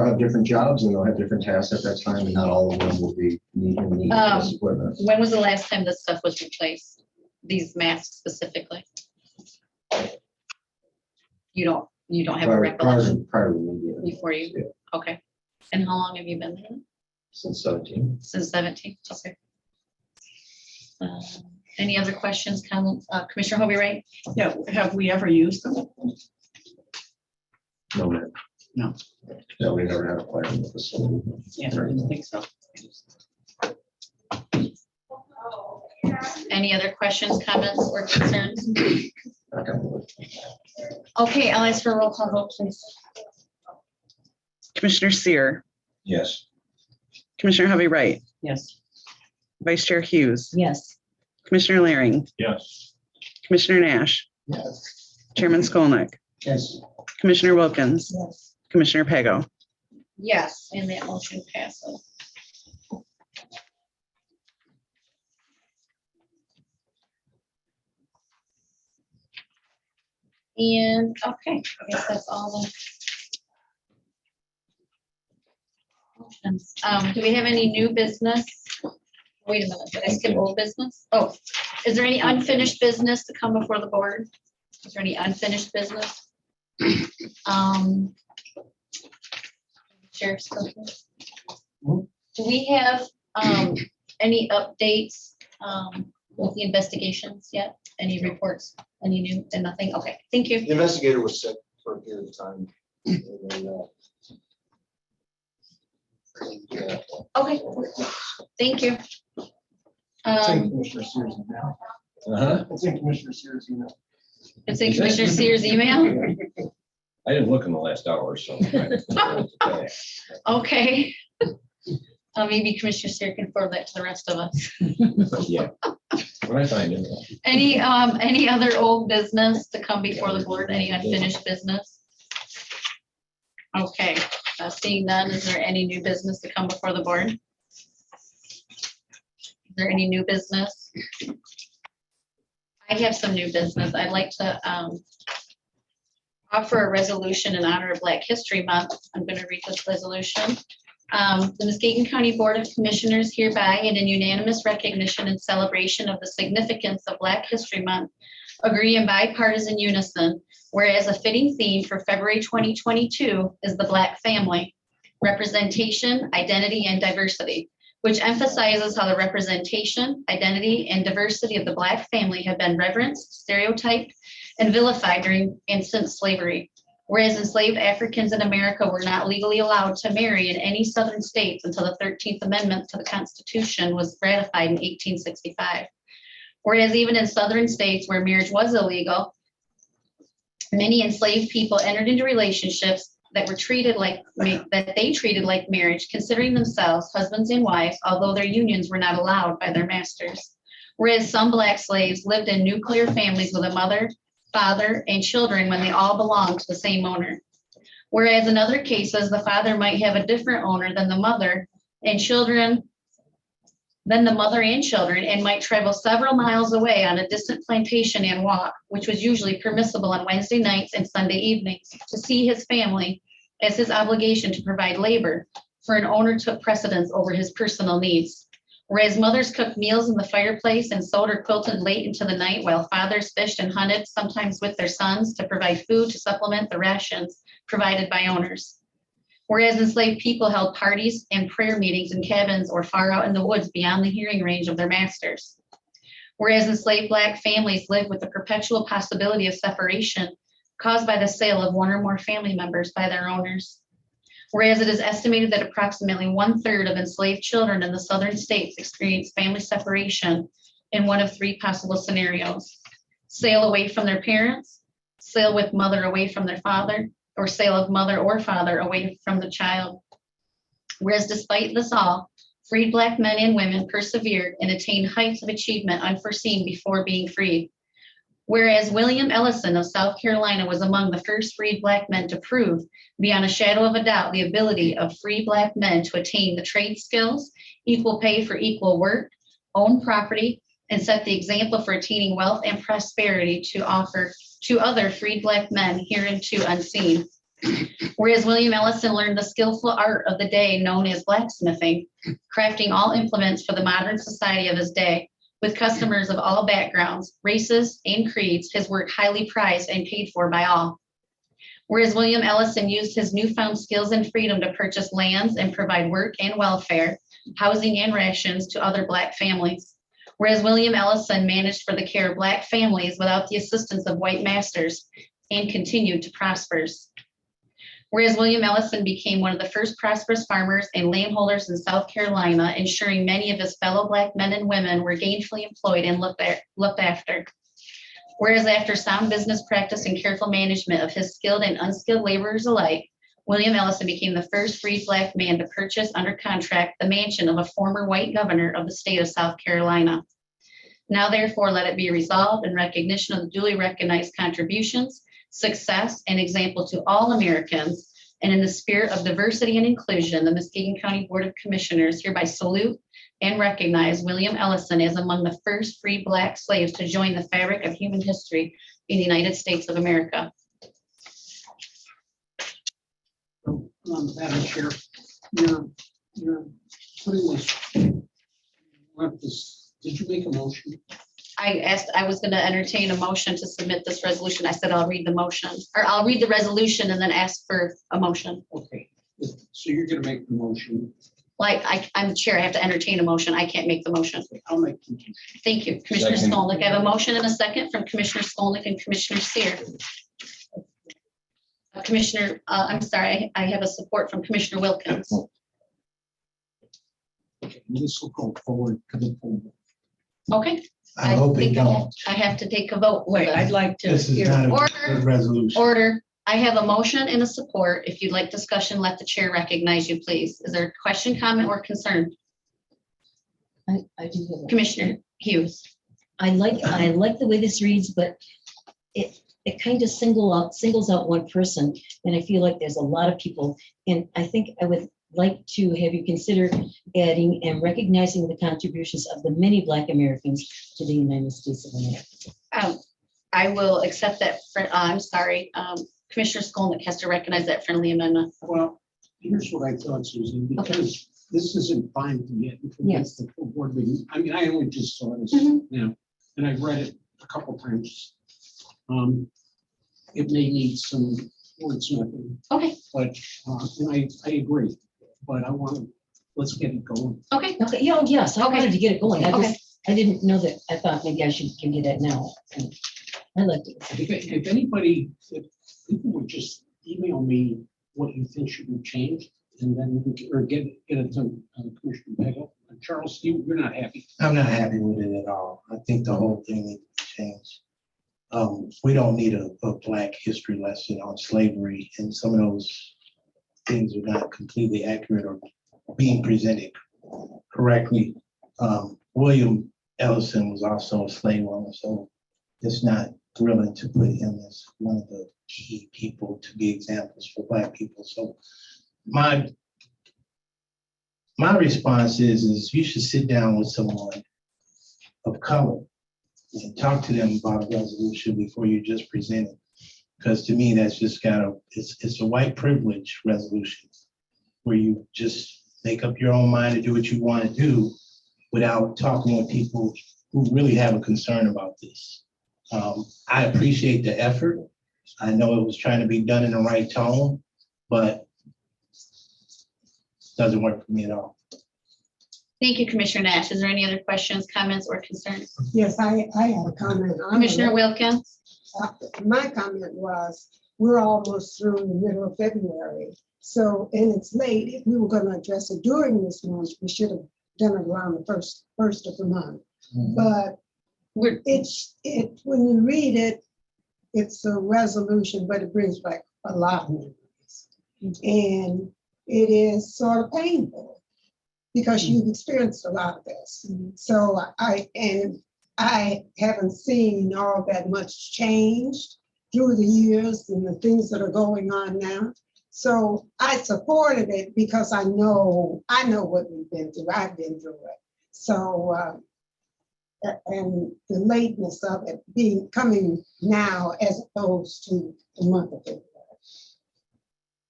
have different jobs and they'll have different tasks at that time, and not all of them will be needing this equipment. When was the last time this stuff was replaced? These masks specifically? You don't have a recollection Prior to me, yeah, before you? Okay. And how long have you been there? since 17. Since 17? Okay. Any other questions, comments? Commissioner Hobie, right? Yeah, have we ever used them? No, ma'am. No. No, we never had a fire in the facility. Yeah, I didn't think so. Any other questions, comments, or concerns? Knock on wood. Okay, I'll ask for a roll call vote, please. Commissioner Seer, Yes. Commissioner Hovey Wright, Yes. Vice Chair Hughes, Yes. Commissioner Laring, Yes. Commissioner Nash, Yes. Chairman Skolnick, Yes. Commissioner Wilkins, Yes. Commissioner Pago. Yes, and that motion passes. And, okay, I guess that's all the motions. Do we have any new business? Wait a minute, did I skip old business? Oh, is there any unfinished business to come before the board? Is there any unfinished business? Sheriff's Department? Do we have any updates with the investigations yet? Any reports? Any new and nothing? Okay, thank you. The investigator was sick for a period of time. And then, Yeah. Okay, thank you. It's in Um, Commissioner Sears' email. Uh-huh. It's in Commissioner Sears' email. it's in Commissioner Sears' email. I didn't look in the last hour or so. Okay. Maybe Commissioner Sears can forward that to the rest of us. But yeah, when I find it. Any other old business to come before the board? Any unfinished business? Okay, seeing none, is there any new business to come before the board? Is there any new business? I have some new business. I'd like to offer a resolution in honor of Black History Month. I'm going to read this resolution. The Muskegon County Board of Commissioners hereby, in unanimous recognition and celebration of the significance of Black History Month, agree in bipartisan unison, whereas a fitting theme for February 2022 is the Black family, representation, identity, and diversity, which emphasizes how the representation, identity, and diversity of the Black family have been reverenced, stereotyped, and vilified during and since slavery. Whereas enslaved Africans in America were not legally allowed to marry in any southern states until the 13th Amendment to the Constitution was ratified in 1865. Whereas even in southern states where marriage was illegal, many enslaved people entered into relationships that were treated like marriage, considering themselves husbands and wives, although their unions were not allowed by their masters. Whereas some Black slaves lived in nuclear families with a mother, father, and children when they all belonged to the same owner. Whereas in other cases, the father might have a different owner than the mother and children, and might travel several miles away on a distant plantation and walk, which was usually permissible on Wednesday nights and Sunday evenings, to see his family, as his obligation to provide labor for an owner took precedence over his personal needs. Whereas mothers cooked meals in the fireplace and sewed or quilted late into the night, while fathers fished and hunted, sometimes with their sons, to provide food to supplement the rations provided by owners. Whereas enslaved people held parties and prayer meetings in cabins or far out in the woods beyond the hearing range of their masters. Whereas enslaved Black families lived with the perpetual possibility of separation caused by the sale of one or more family members by their owners. Whereas it is estimated that approximately 1/3 of enslaved children in the southern states experience family separation in one of three possible scenarios: sale away from their parents, sale with mother away from their father, or sale of mother or father away from the child. Whereas despite this all, freed Black men and women persevered and attained heights of achievement unforeseen before being freed. Whereas William Ellison of South Carolina was among the first freed Black men to prove, beyond a shadow of a doubt, the ability of free Black men to attain the trade skills, equal pay for equal work, own property, and set the example for attaining wealth and prosperity to offer to other freed Black men hereunto unseen. Whereas William Ellison learned the skillful art of the day known as blacksmithing, crafting all implements for the modern society of his day. With customers of all backgrounds, races, and creeds, his work highly prized and paid for by all. Whereas William Ellison used his newfound skills and freedom to purchase lands and provide work and welfare, housing and rations to other Black families. Whereas William Ellison managed for the care of Black families without the assistance of white masters and continued to prosper. Whereas William Ellison became one of the first prosperous farmers and landholders in South Carolina, ensuring many of his fellow Black men and women were gainfully employed and looked after. Whereas after sound business practice and careful management of his skilled and unskilled laborers alike, William Ellison became the first freed Black man to purchase under contract the mansion of a former white governor of the state of South Carolina. Now therefore let it be resolved in recognition of the duly recognized contributions, success, and example to all Americans, and in the spirit of diversity and inclusion, the Muskegon County Board of Commissioners hereby salute and recognize William Ellison as among the first free Black slaves to join the fabric of human history in the United States of America. Madam Chair, you're putting this, did you make a motion? I was going to entertain a motion to submit this resolution. I said I'll read the motion, or I'll read the resolution and then ask for a motion. Okay, so you're gonna make the motion. Like, I'm the chair, I have to entertain a motion. I can't make the motion. I'll make the motion. Thank you. Commissioner Second. Skolnick, I have a motion and a second from Commissioner Skolnick and Commissioner Seer. Commissioner, I'm sorry, I have a support from Commissioner Wilkins. Okay, this will go forward to the full board. Okay, I hope it think don't. I have to take a vote. for Wait, this. I'd like to This is hear, not a Order. good resolution. Order. I have a motion and a support. If you'd like discussion, let the chair recognize you, please. Is there a question, comment, or concern? I do have a- Commissioner Hughes? I like the way this reads, but it kind of singles out one person. And I feel like there's a lot of people. And I think I would like to have you consider adding and recognizing the contributions of the many Black Americans to the United States of America. I will accept that. I'm sorry. Commissioner Skolnick has to recognize that friendly amendment. Well, here's what I thought, Susan, because this isn't fine to get into Yes. the full board meeting. I mean, I only just saw this Mhm. now, and I've read it a couple times. It may need some wordsmithing, Okay, but, and I agree, but let's get it going. okay. Okay, yeah, yes, I Okay. wanted to get it going. Okay. I didn't know that. I thought maybe I should give you that now. And I liked it. If anybody, if people would just email me what you think should be changed, and then we can, or get it to Commissioner Bagel. Charles, you're not happy. I'm not happy with it at all. I think the whole thing needs to change. We don't need a Black history lesson on slavery, and some of those things are not completely accurate or being presented correctly. William Ellison was also a slave owner, so it's not thrilling to put him as one of the key people to be examples for Black people. So my response is you should sit down with someone of color and talk to them about a resolution before you just present it. Because to me, that's just it's a white privilege resolution where you just make up your own mind to do what you want to do without talking with people who really have a concern about this. I appreciate the effort. I know it was trying to be done in the right tone, but it doesn't work for me at all. Thank you, Commissioner Nash. Is there any other questions, comments, or concerns? Yes, I have a comment. on Commissioner it. Wilkins? My comment was, we're almost through the middle of February. So, and it's late. If we were going to address it during this month, we should have done it around the first of the month. But We're, when you read it, it's a resolution, but it brings back a lot of memories. And it is sort of painful because you've experienced a lot of this. So I haven't seen all that much changed through the years and the things that are going on now. So I supported it because I know what we've been through. I've been through it. So, and the lateness of it coming now as opposed to the month of February.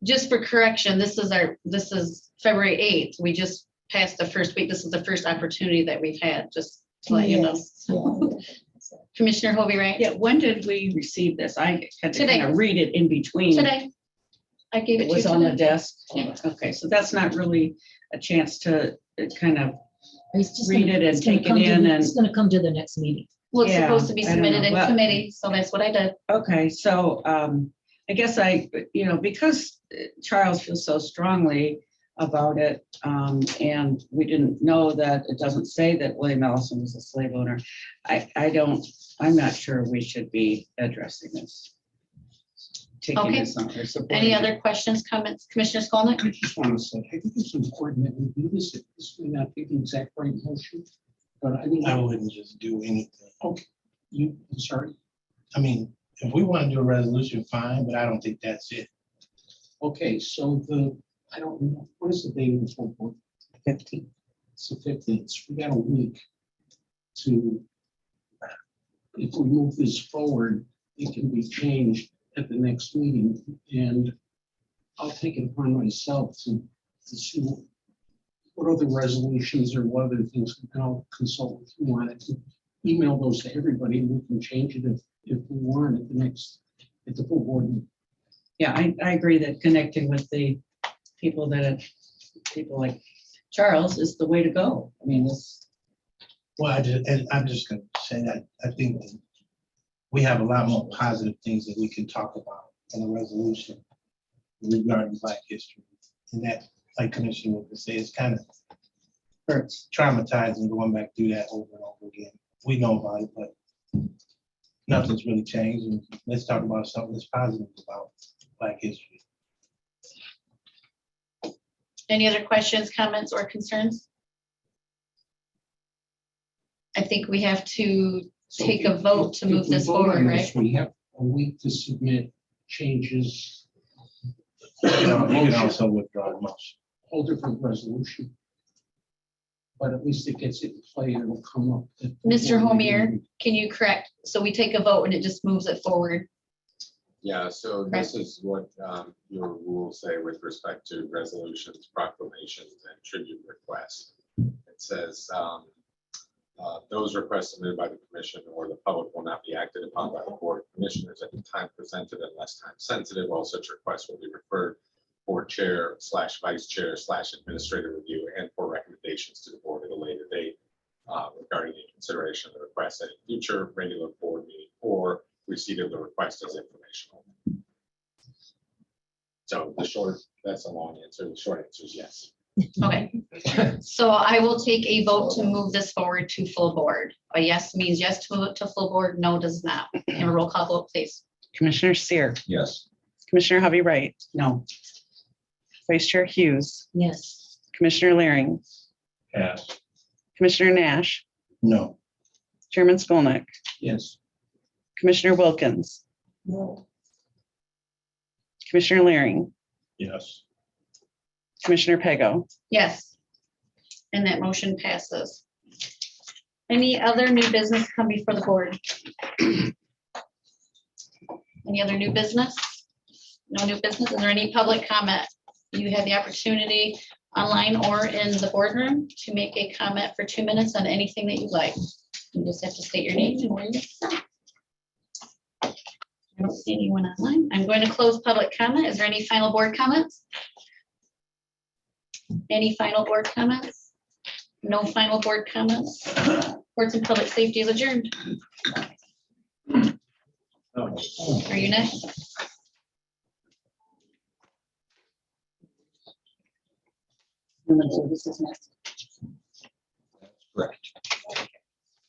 just for correction, this is February 8th. We just passed the first week. This is the first opportunity that we've had, just to let you know. Yes, yeah. Commissioner Hovey Wright? yeah, when did we receive this? I had to Today. kind of read it in between. Today. I gave it It to you was on the today. desk. Yeah. Okay, so that's not really a chance to kind of, It's just Read gonna- it and it's gonna take it come to in the- and- It's gonna come to the next meeting. Well, it's Yeah, supposed to be I don't submitted know. in Well- committee, so that's what I did. okay, so I guess because Charles feels so strongly about it, and we didn't know that it doesn't say that William Ellison was a slave owner. I'm not sure we should be addressing this. Taking Okay. this on or supporting Any it. other questions, comments? Commissioner Skolnick? I just want to say, I think it's important that we do this. This may not be the exact right motion, but I mean, I wouldn't just do anything. I'm sorry. I mean, if we want to do a resolution, fine, but I don't think that's it. Okay, so I don't know, what is the date of the full board? 15. It's the 15th. So we got a week to, if we move this forward, it can be changed at the next meeting. And I'll take it upon myself to see what other resolutions or what other things, and I'll consult with you on it. Email those to everybody, and we can change it if we want at the full board meeting. Yeah, I agree that connecting with the people like Charles is the way to go. I mean, Well, I'm just gonna say that I think that we have a lot more positive things that we can talk about in a resolution regarding Black history. And that, like Commissioner Wilkins said, it's kind of It's traumatizing going back through that over and over again. We know about it, but nothing's really changed. And let's talk about something that's positive about Black history. Any other questions, comments, or concerns? I think we have to take a vote to move If we this vote on forward, this, right? We have a week to submit changes, You can also withdraw the motion. whole different resolution. But at least it gets it in play and it'll come up. Mr. Homier, can you correct? So we take a vote and it just moves it forward. Yeah, so this is what your rules say with respect to resolutions, proclamations, and tribute requests. It says those requests submitted by the commission or the public will not be acted upon by the board of commissioners at the time presented unless time sensitive. All such requests will be referred for chair/vice chair/administrative review and for recommendations to the board at a later date regarding the consideration of the request at a future regular board meeting or receipt of the request as informational. So that's a long answer. The short answer is yes. Okay. So I will take a vote to move this forward to full board. A yes means yes to move it to full board, no does not. Have a roll call vote, please. Commissioner Seer, Yes. Commissioner Hovey Wright, No, Vice Chair Hughes, Yes. Commissioner Laring, Pass. Commissioner Nash, No. Chairman Skolnick, Yes. Commissioner Wilkins, No, Commissioner Laring, Yes. Commissioner Pego. Yes. And that motion passes. Any other new business come before the board? Any other new business? No new business? Is there any public comment? You have the opportunity online or in the boardroom to make a comment for 2 minutes on anything that you'd like. You just have to state your name and where you're from. I don't see anyone online. I'm going to close public comment. Is there any final board comments? Any final board comments? No final board comments? Courts and Public Safety is adjourned. Are you next? human services next. Correct.